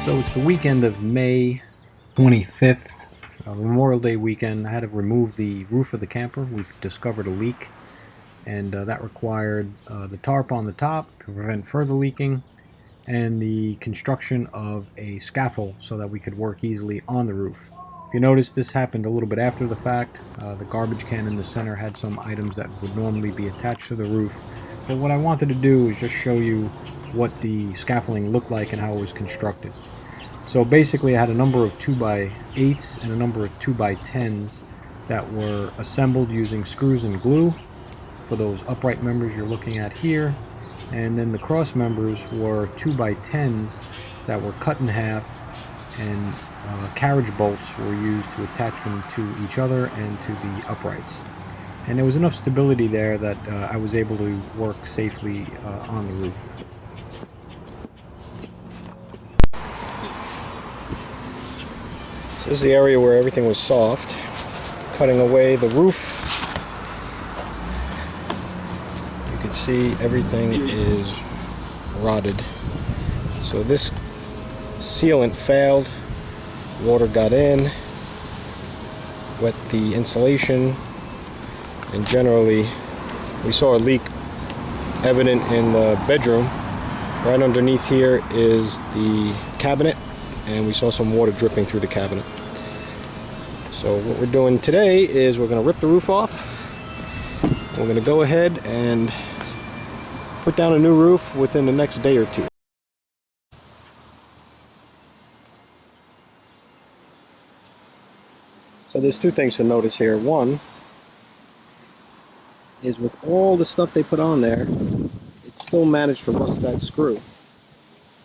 So it's the weekend of May 25th, Memorial Day weekend. I had to remove the roof of the camper. We've discovered a leak, and that required the tarp on the top to prevent further leaking, and the construction of a scaffold so that we could work easily on the roof. If you notice, this happened a little bit after the fact. The garbage can in the center had some items that would normally be attached to the roof. But what I wanted to do is just show you what the scaffolding looked like and how it was constructed. So basically I had a number of 2x8s and a number of 2x10s that were assembled using screws and glue for those upright members you're looking at here. And then the cross members were 2x10s that were cut in half, and carriage bolts were used to attach them to each other and to the uprights. And there was enough stability there that I was able to work safely on the roof. This is the area where everything was soft. Cutting away the roof, you can see everything is rotted. So this sealant failed, water got in, wet the insulation, and generally we saw a leak evident in the bedroom. Right underneath here is the cabinet, and we saw some water dripping through the cabinet. So what we're doing today is we're going to rip the roof off. We're going to go ahead and put down a new roof within the next day or two. So there's two things to notice here. One is with all the stuff they put on there, it still managed to rust that screw.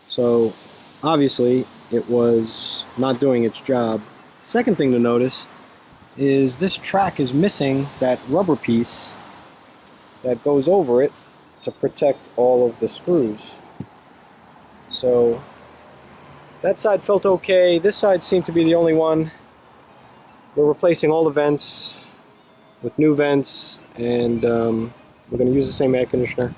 So obviously it was not doing its job. Second thing to notice is this track is missing that rubber piece that goes over it to protect all of the screws. So that side felt okay. This side seemed to be the only one. We're replacing all the vents with new vents, and we're going to use the same air conditioner.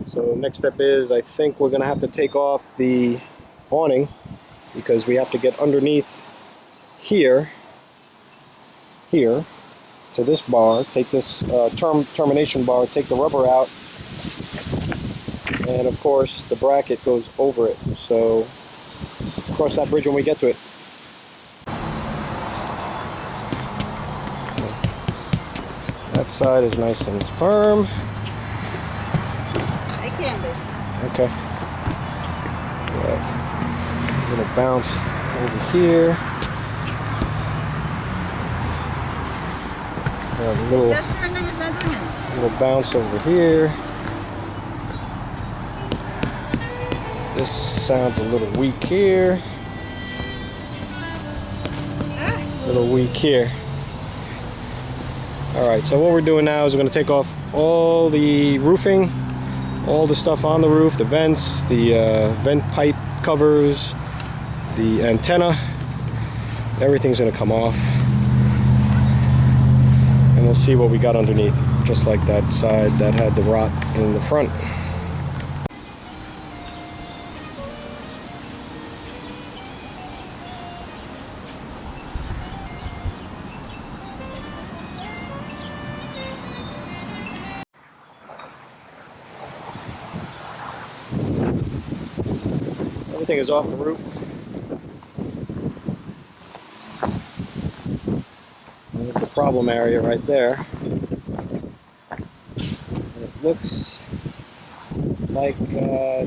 So next step is, I think we're going to have to take off the awning because we have to get underneath here to this bar, take this termination bar, take the rubber out, and of course the bracket goes over it. So cross that bridge when we get to it. That side is nice and firm. I can do. Okay. A little bounce over here. A little bounce over here. This sounds a little weak here. A little weak here. Alright, so what we're doing now is we're going to take off all the roofing, all the stuff on the roof, the vents, the vent pipe covers, the antenna. Everything's going to come off. And we'll see what we got underneath, just like that side that had the rot in the front. So everything is off the roof. There's the problem area right there. And it looks like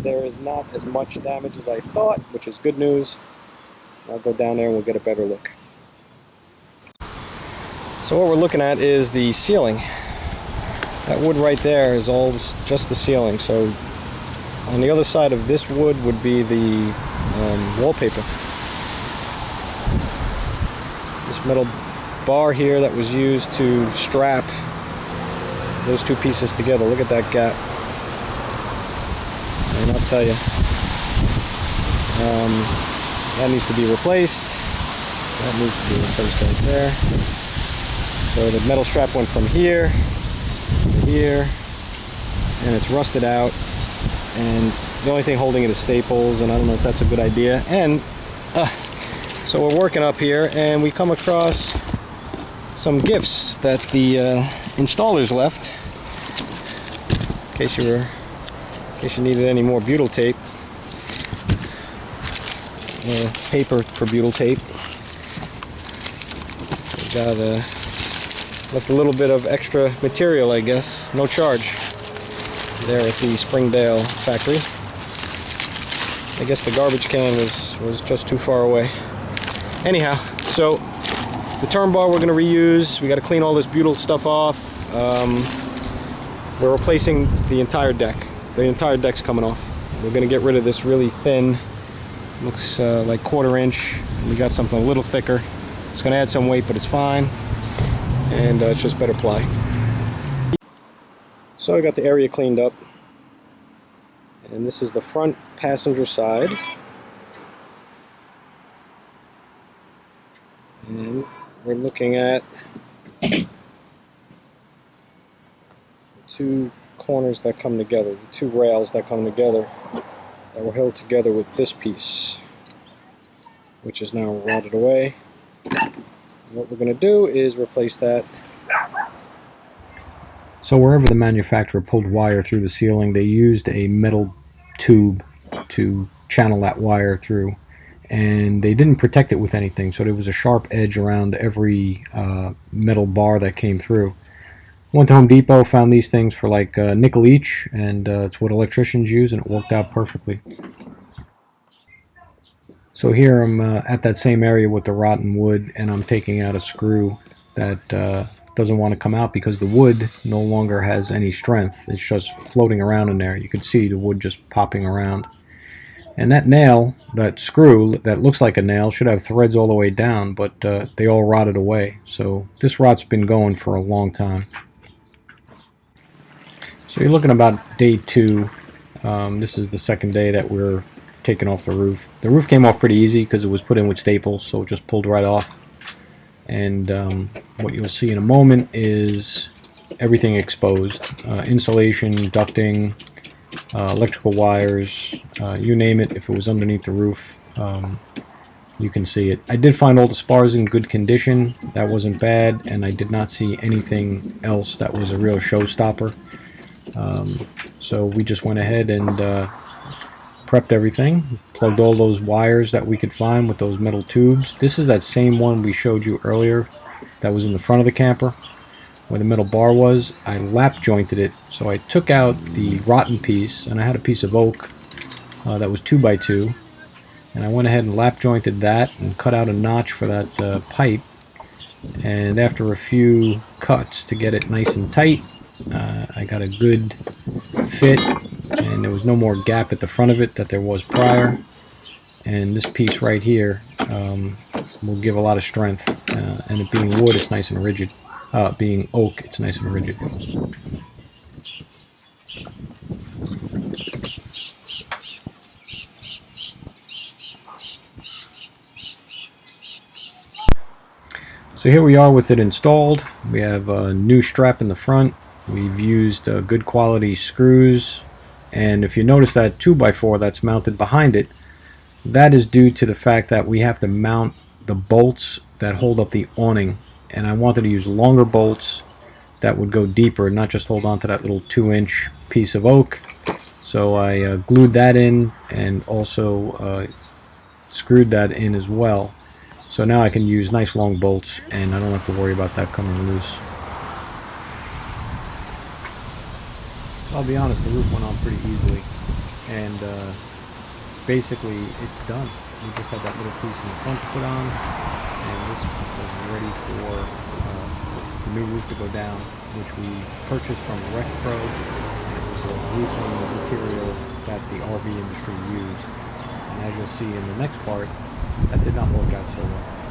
there is not as much damage as I thought, which is good news. I'll go down there and we'll get a better look. So what we're looking at is the ceiling. That wood right there is all just the ceiling. So on the other side of this wood would be the wallpaper. This metal bar here that was used to strap those two pieces together. Look at that gap. And I'll tell you, that needs to be replaced. That needs to be replaced right there. So the metal strap went from here to here, and it's rusted out. and the only thing holding it is staples, and I don't know if that's a good idea. And so we're working up here, and we come across some gifts that the installers left, in case you needed any more butyl tape, paper for butyl tape. We got left a little bit of extra material, I guess, no charge, there at the Springdale factory. I guess the garbage can was just too far away. Anyhow, so the turn bar we're going to reuse. We got to clean all this butyl stuff off. We're replacing the entire deck. The entire deck's coming off. We're going to get rid of this really thin, looks like 1/4 inch. We got something a little thicker. It's going to add some weight, but it's fine. And it's just better ply. So I got the area cleaned up. And this is the front passenger side. And we're looking at the two corners that come together, the two rails that come together, that were held together with this piece, which is now rotted away. And what we're going to do is replace that. So wherever the manufacturer pulled wire through the ceiling, they used a metal tube to channel that wire through, and they didn't protect it with anything, so there was a sharp edge around every metal bar that came through. Went to Home Depot, found these things for like nickel each, and it's what electricians use, and it worked out perfectly. So here I'm at that same area with the rotten wood, and I'm taking out a screw that doesn't want to come out because the wood no longer has any strength. It's just floating around in there. You can see the wood just popping around. And that nail, that screw that looks like a nail, should have threads all the way down, but they all rotted away. So this rot's been going for a long time. So you're looking about day 2. This is the second day that we're taking off the roof. The roof came off pretty easy because it was put in with staples, so it just pulled right off. And what you'll see in a moment is everything exposed. Insulation, ducting, electrical wires, you name it. If it was underneath the roof, you can see it. I did find all the spars in good condition. That wasn't bad, and I did not see anything else that was a real showstopper. So we just went ahead and prepped everything, plugged all those wires that we could find with those metal tubes. This is that same one we showed you earlier that was in the front of the camper where the metal bar was. I lap jointed it, so I took out the rotten piece, and I had a piece of oak that was 2x2, and I went ahead and lap jointed that and cut out a notch for that pipe. And after a few cuts to get it nice and tight, I got a good fit, and there was no more gap at the front of it that there was prior. And this piece right here will give a lot of strength, and it being wood, it's nice and rigid. Being oak, it's nice and rigid. So here we are with it installed. We have a new strap in the front. We've used good quality screws, and if you notice that 2x4 that's mounted behind it, that is due to the fact that we have to mount the bolts that hold up the awning, and I wanted to use longer bolts that would go deeper, not just hold on to that little 2-inch piece of oak. So I glued that in, and also screwed that in as well. So now I can use nice long bolts, and I don't have to worry about that coming loose. I'll be honest, the roof went on pretty easily, and basically it's done. We just had that little piece in the front to put on, and this was ready for the new roof to go down, which we purchased from RecPro. It was a roofing material that the RV industry used, and as you'll see in the next part, that did not work out so well.